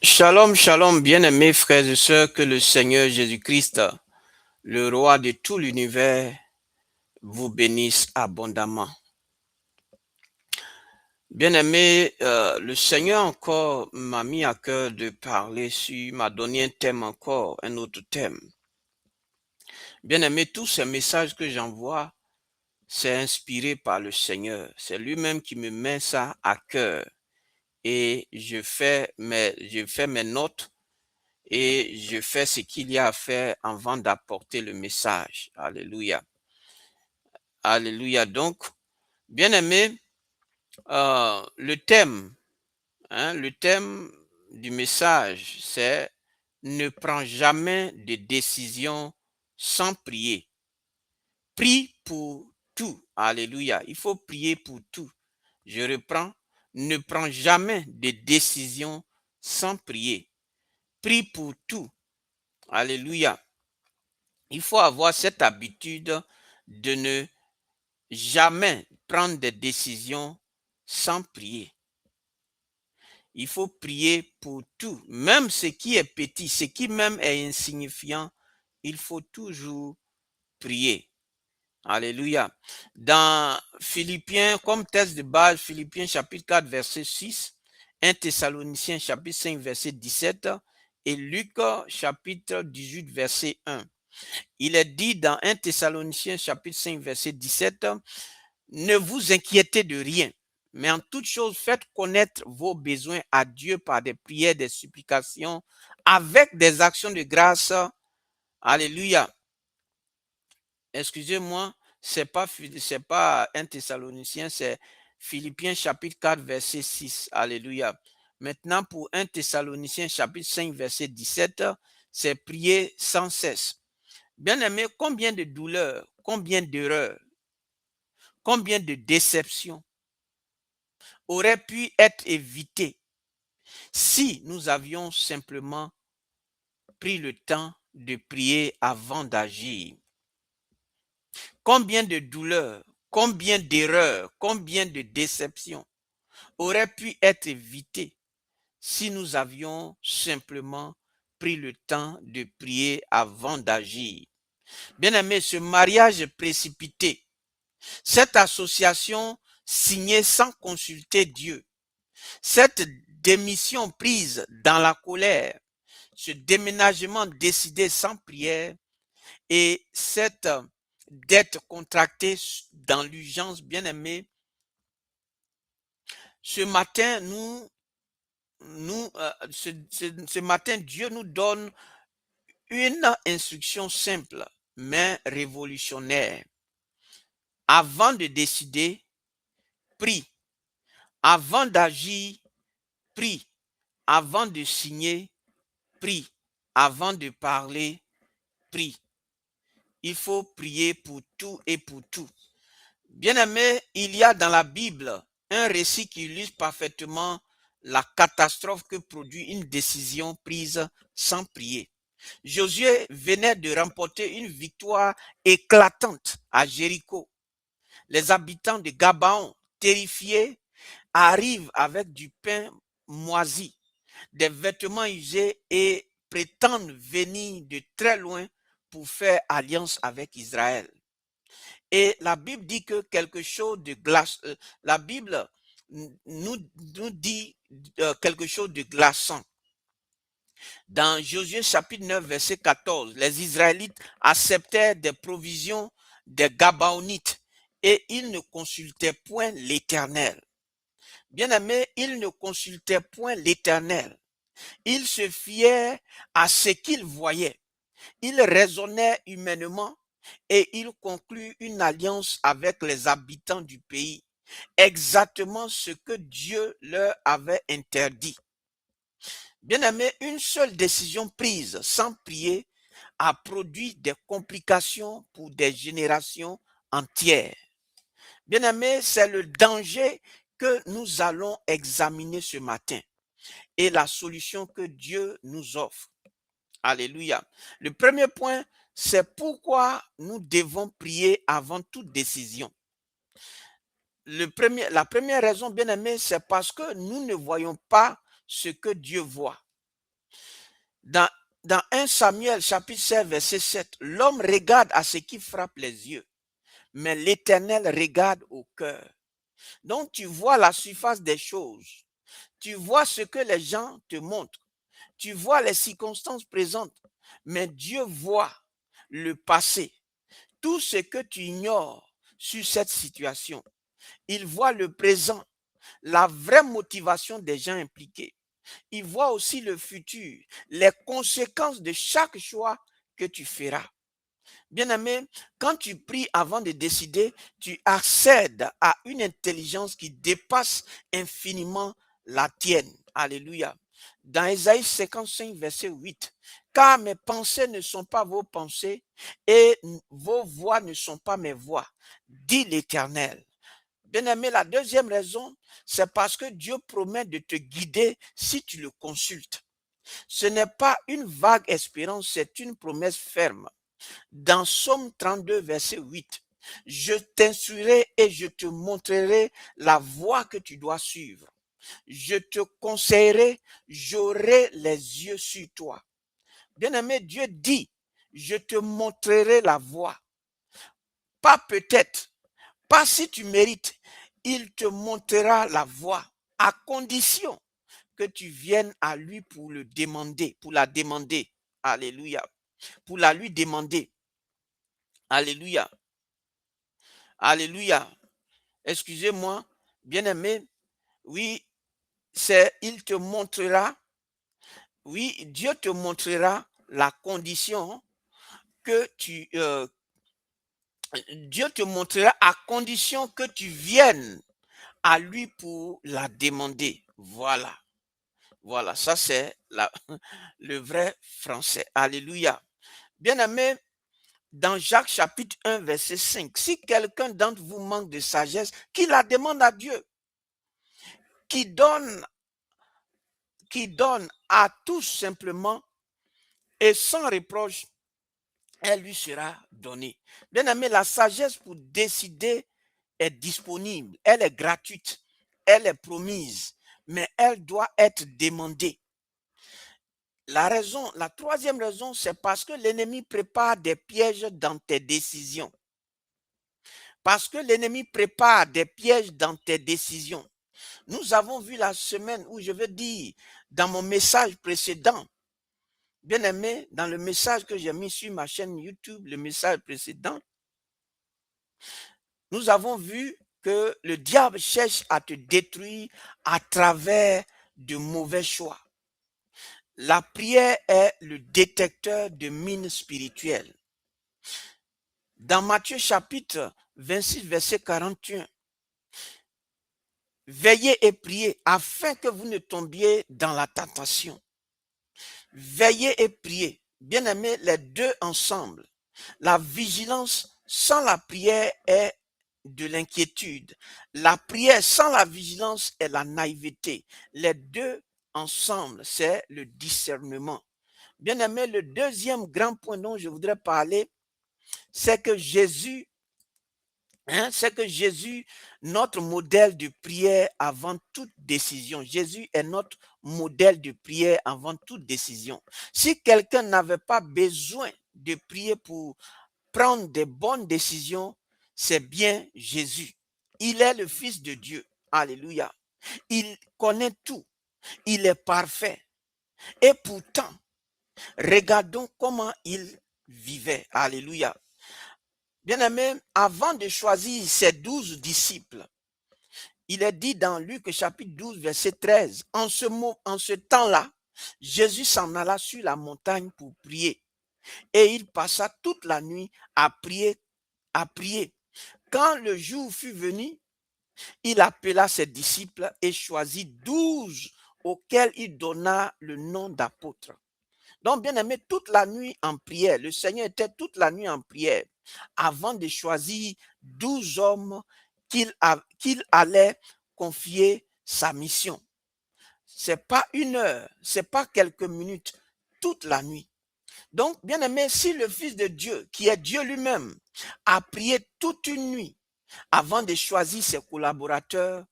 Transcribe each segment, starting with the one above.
Shalom, shalom, bien-aimés frères et sœurs, que le Seigneur Jésus-Christ, le roi de tout l'univers, vous bénisse abondamment. Bien-aimés, le Seigneur encore m'a mis à cœur de parler m'a donné un thème encore, un autre thème. Bien-aimés, tous ces messages que j'envoie, c'est inspiré par le Seigneur. C'est lui-même qui me met ça à cœur. Et je fais mes notes et je fais ce qu'il y a à faire avant d'apporter le message. Alléluia. Alléluia. Donc, bien aimé, le thème du message, c'est ne prends jamais de décision sans prier. Prie pour tout. Alléluia. Il faut prier pour tout. Je reprends. Ne prends jamais de décision sans prier. Prie pour tout. Alléluia. Il faut avoir cette habitude de ne jamais prendre des décisions sans prier. Il faut prier pour tout, même ce qui est petit, ce qui même est insignifiant, il faut toujours prier. Alléluia. Dans Philippiens, comme texte de base, Philippiens chapitre 4, verset 6, 1 Thessaloniciens chapitre 5, verset 17 et Luc chapitre 18, verset 1. Il est dit dans 1 Thessaloniciens chapitre 5, verset 17, ne vous inquiétez de rien, mais en toute chose, faites connaître vos besoins à Dieu par des prières, des supplications, avec des actions de grâce. Alléluia. Excusez-moi, c'est pas 1 Thessaloniciens, c'est Philippiens chapitre 4, verset 6. Alléluia. Maintenant, pour 1 Thessaloniciens chapitre 5, verset 17, c'est prier sans cesse. Bien-aimé, combien de douleurs, combien d'erreurs, combien de déceptions auraient pu être évitées si nous avions simplement pris le temps de prier avant d'agir. Combien de douleurs, combien d'erreurs, combien de déceptions auraient pu être évitées si nous avions simplement pris le temps de prier avant d'agir. Bien-aimé, ce mariage précipité, cette association signée sans consulter Dieu, cette démission prise dans la colère, ce déménagement décidé sans prière et cette dette contractée dans l'urgence, bien aimé, ce matin, ce matin, Dieu nous donne une instruction simple, mais révolutionnaire. Avant de décider, prie. Avant d'agir, prie. Avant de signer, prie. Avant de parler, prie. Il faut prier pour tout et pour tout. Bien-aimé, il y a dans la Bible un récit qui illustre parfaitement la catastrophe que produit une décision prise sans prier. Josué venait de remporter une victoire éclatante à Jéricho. Les habitants de Gabaon, terrifiés, arrivent avec du pain moisi, des vêtements usés et prétendent venir de très loin pour faire alliance avec Israël. Et la Bible dit que quelque chose de glace, la Bible nous dit quelque chose de glaçant. Dans Josué chapitre 9, verset 14, les Israélites acceptèrent des provisions des Gabaonites et ils ne consultaient point l'Éternel. Bien-aimés, ils ne consultaient point l'Éternel. Ils se fiaient à ce qu'ils voyaient. Ils raisonnaient humainement et ils concluent une alliance avec les habitants du pays, exactement ce que Dieu leur avait interdit. Bien-aimé, une seule décision prise sans prier a produit des complications pour des générations entières. Bien-aimé, c'est le danger que nous allons examiner ce matin et la solution que Dieu nous offre. Alléluia. Le premier point, c'est pourquoi nous devons prier avant toute décision. La première raison, bien aimé, c'est parce que nous ne voyons pas ce que Dieu voit. Dans, dans 1 Samuel chapitre 16 verset 7, l'homme regarde à ce qui frappe les yeux, mais l'Éternel regarde au cœur. Donc tu vois la surface des choses, tu vois ce que les gens te montrent, tu vois les circonstances présentes, mais Dieu voit le passé, tout ce que tu ignores sur cette situation. Il voit le présent, la vraie motivation des gens impliqués. Il voit aussi le futur, les conséquences de chaque choix que tu feras. Bien-aimé, quand tu pries avant de décider, tu accèdes à une intelligence qui dépasse infiniment la tienne. Alléluia. Dans Ésaïe 55, verset 8, car mes pensées ne sont pas vos pensées et vos voix ne sont pas mes voix, dit l'Éternel. Bien-aimé, la deuxième raison, c'est parce que Dieu promet de te guider si tu le consultes. Ce n'est pas une vague espérance, c'est une promesse ferme. Dans Psaume 32, verset 8, je t'instruirai et je te montrerai la voie que tu dois suivre. Je te conseillerai, j'aurai les yeux sur toi. Bien-aimé, Dieu dit, je te montrerai la voie. Pas peut-être, pas si tu mérites, il te montrera la voie, à condition que tu viennes à lui pour le demander, pour la demander. Alléluia. Pour la lui demander. Alléluia. Alléluia. Excusez-moi, bien-aimé. Oui, il te montrera, oui, Dieu te montrera la condition que Dieu te montrera à condition que tu viennes à lui pour la demander. Voilà. Voilà, ça c'est le vrai français. Alléluia. Bien-aimé, dans Jacques chapitre 1, verset 5, si quelqu'un d'entre vous manque de sagesse, qu'il la demande à Dieu, qui donne à tous simplement et sans reproche, elle lui sera donnée. Bien-aimé, la sagesse pour décider est disponible, elle est gratuite, elle est promise, mais elle doit être demandée. La troisième raison, c'est parce que l'ennemi prépare des pièges dans tes décisions. Parce que l'ennemi prépare des pièges dans tes décisions. Nous avons vu la semaine où je veux dire, dans mon message précédent, bien aimé, dans le message que j'ai mis sur ma chaîne YouTube, le message précédent, nous avons vu que le diable cherche à te détruire à travers de mauvais choix. La prière est le détecteur de mines spirituelles. Dans Matthieu chapitre 26, verset 41, veillez et priez afin que vous ne tombiez dans la tentation. Veillez et priez. Bien-aimés, les deux ensemble. La vigilance sans la prière est de l'inquiétude. La prière sans la vigilance est la naïveté. Les deux ensemble, c'est le discernement. Bien-aimés, le deuxième grand point dont je voudrais parler, c'est que Jésus, notre modèle de prière avant toute décision. Jésus est notre modèle de prière avant toute décision. Si quelqu'un n'avait pas besoin de prier pour prendre des bonnes décisions, c'est bien Jésus. Il est le Fils de Dieu. Alléluia. Il connaît tout. Il est parfait. Et pourtant, regardons comment il vivait. Alléluia. Bien-aimé, avant de choisir ses 12 disciples, il est dit dans Luc chapitre 12, verset 13, en ce temps-là, Jésus s'en alla sur la montagne pour prier. Et il passa toute la nuit à prier. Quand le jour fut venu, il appela ses disciples et choisit 12 auxquels il donna le nom d'apôtres. Donc, bien aimé, toute la nuit en prière, le Seigneur était toute la nuit en prière avant de choisir 12 hommes qu'il allait confier sa mission. C'est pas une heure, c'est pas quelques minutes, toute la nuit. Donc, bien aimé, si le Fils de Dieu, qui est Dieu lui-même, a prié toute une nuit avant de choisir ses collaborateurs,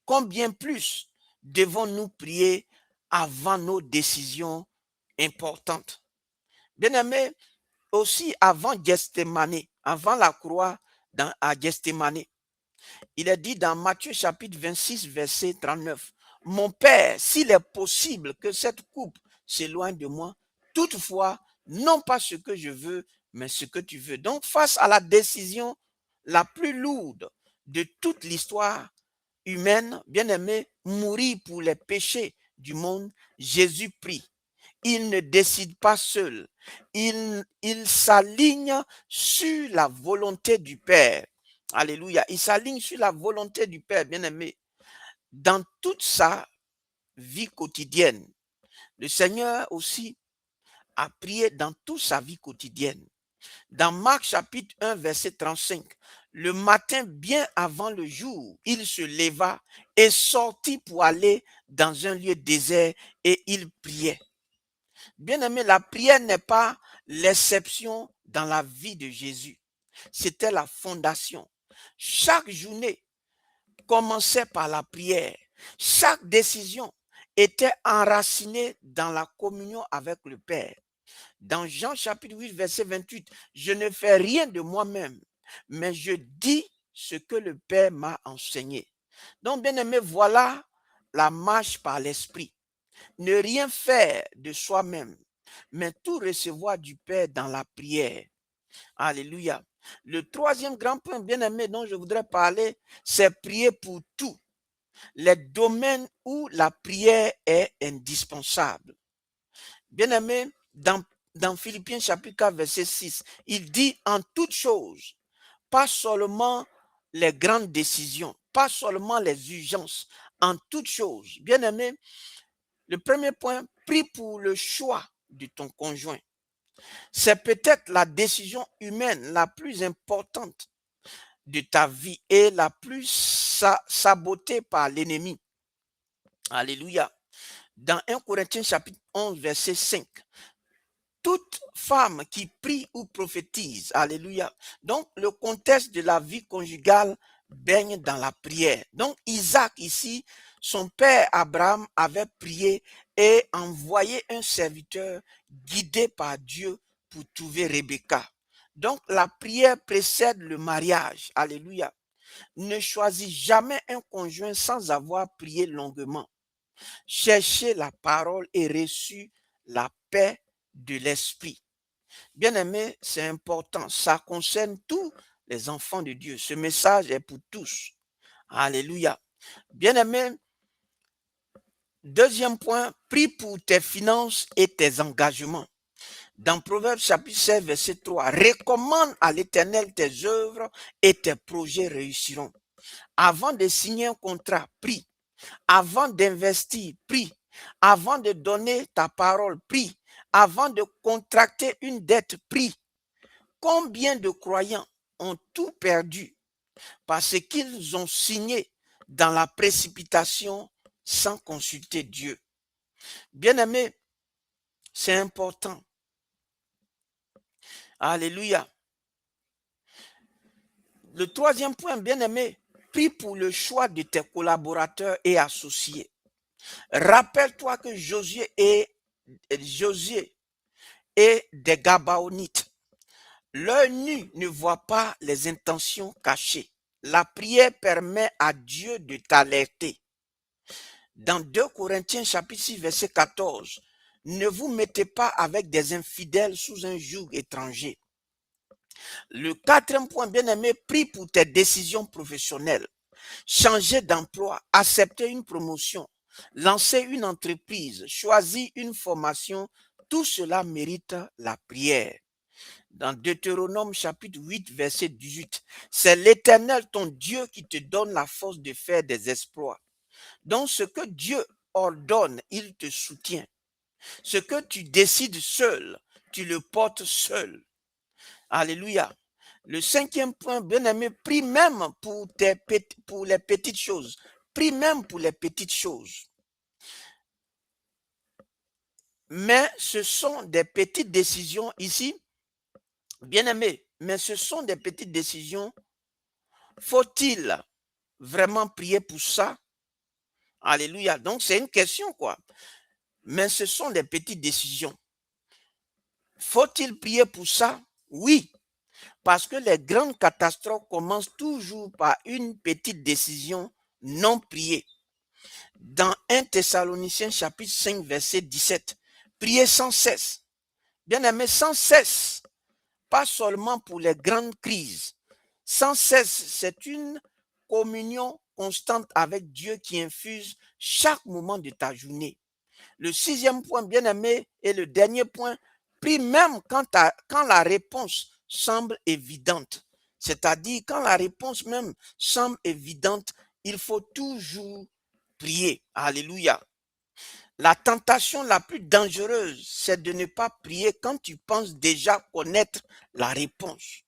combien plus devons-nous prier avant nos décisions importante. Bien-aimé, aussi avant Gethsémani, avant la croix à Gethsémani, il est dit dans Matthieu chapitre 26, verset 39, « Mon Père, s'il est possible que cette coupe s'éloigne de moi, toutefois, non pas ce que je veux, mais ce que tu veux. » Donc, face à la décision la plus lourde de toute l'histoire humaine, bien-aimé, mourir pour les péchés du monde, Jésus prie. Il ne décide pas seul. Il s'aligne sur la volonté du Père. Alléluia. Il s'aligne sur la volonté du Père, bien-aimé. Dans toute sa vie quotidienne, le Seigneur aussi a prié dans toute sa vie quotidienne. Dans Marc chapitre 1, verset 35, le matin, bien avant le jour, il se leva et sortit pour aller dans un lieu désert et il priait. Bien-aimé, la prière n'est pas l'exception dans la vie de Jésus. C'était la fondation. Chaque journée commençait par la prière. Chaque décision était enracinée dans la communion avec le Père. Dans Jean chapitre 8, verset 28, « Je ne fais rien de moi-même, mais je dis ce que le Père m'a enseigné. » Donc, bien-aimé, voilà la marche par l'Esprit. Ne rien faire de soi-même, mais tout recevoir du Père dans la prière. Alléluia. Le troisième grand point, bien-aimé, dont je voudrais parler, c'est prier pour tout. Les domaines où la prière est indispensable. Bien-aimé, dans Philippiens chapitre 4, verset 6, il dit en toutes choses, pas seulement les grandes décisions, pas seulement les urgences, en toutes choses. Bien-aimé, le premier point, prie pour le choix de ton conjoint. C'est peut-être la décision humaine la plus importante de ta vie et la plus sabotée par l'ennemi. Alléluia. Dans 1 Corinthiens chapitre 11, verset 5, toute femme qui prie ou prophétise, alléluia. Donc, le contexte de la vie conjugale baigne dans la prière. Donc, Isaac ici, son père Abraham avait prié et envoyé un serviteur guidé par Dieu pour trouver Rebecca. Donc, la prière précède le mariage, alléluia. Ne choisis jamais un conjoint sans avoir prié longuement. Cherchez la parole et reçu la paix de l'esprit. Bien-aimé, c'est important. Ça concerne tous les enfants de Dieu. Ce message est pour tous. Alléluia. Bien-aimé, deuxième point, prie pour tes finances et tes engagements. Dans Proverbes chapitre 16, verset 3, recommande à l'Éternel tes œuvres et tes projets réussiront. Avant de signer un contrat, prie. Avant d'investir, prie. Avant de donner ta parole, prie. Avant de contracter une dette, prie. Combien de croyants ont tout perdu parce qu'ils ont signé dans la précipitation sans consulter Dieu? Bien-aimé, c'est important. Alléluia. Le troisième point, bien-aimé, prie pour le choix de tes collaborateurs et associés. Rappelle-toi que Josué et des Gabaonites. L'œil nu ne voit pas les intentions cachées. La prière permet à Dieu de t'alerter. Dans 2 Corinthiens chapitre 6 verset 14, ne vous mettez pas avec des infidèles sous un joug étranger. Le quatrième point, bien-aimé, prie pour tes décisions professionnelles. Changer d'emploi, accepter une promotion, lancer une entreprise, choisir une formation, tout cela mérite la prière. Dans Deutéronome chapitre 8, verset 18, c'est l'Éternel ton Dieu qui te donne la force de faire des exploits. Donc ce que Dieu ordonne, il te soutient. Ce que tu décides seul, tu le portes seul. Alléluia. Le cinquième point, bien-aimé, prie même pour les petites choses. Prie même pour les petites choses. Mais ce sont des petites décisions ici. Bien-aimé, mais ce sont des petites décisions. Faut-il vraiment prier pour ça? Alléluia. Donc, c'est une question, quoi. Mais ce sont des petites décisions. Faut-il prier pour ça? Oui, parce que les grandes catastrophes commencent toujours par une petite décision non priée. Dans 1 Thessaloniciens chapitre 5 verset 17, priez sans cesse. Bien aimé, sans cesse, pas seulement pour les grandes crises. Sans cesse, c'est une communion constante avec Dieu qui infuse chaque moment de ta journée. Le sixième point, bien aimé, et le dernier point, prie même quand la réponse semble évidente. C'est-à-dire, quand la réponse même semble évidente, il faut toujours prier. Alléluia. La tentation la plus dangereuse, c'est de ne pas prier quand tu penses déjà connaître la réponse.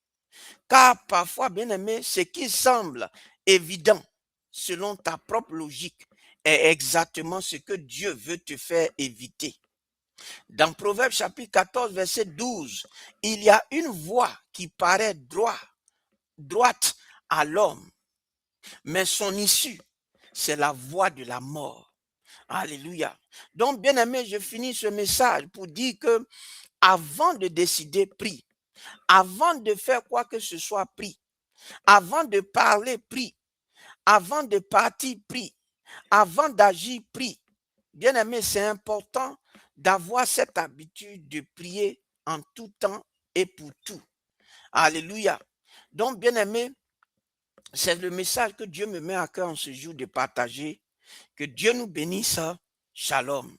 Car parfois, bien aimé, ce qui semble évident selon ta propre logique est exactement ce que Dieu veut te faire éviter. Dans Proverbe chapitre 14, verset 12, il y a une voie qui paraît droite à l'homme, mais son issue, c'est la voie de la mort. Alléluia. Donc, bien aimé, je finis ce message pour dire que avant de décider, prie. Avant de faire quoi que ce soit, prie. Avant de parler, prie. Avant de partir, prie. Avant d'agir, prie. Bien aimé, c'est important d'avoir cette habitude de prier en tout temps et pour tout. Alléluia. Donc, bien aimé, c'est le message que Dieu me met à cœur en ce jour de partager. Que Dieu nous bénisse. Shalom.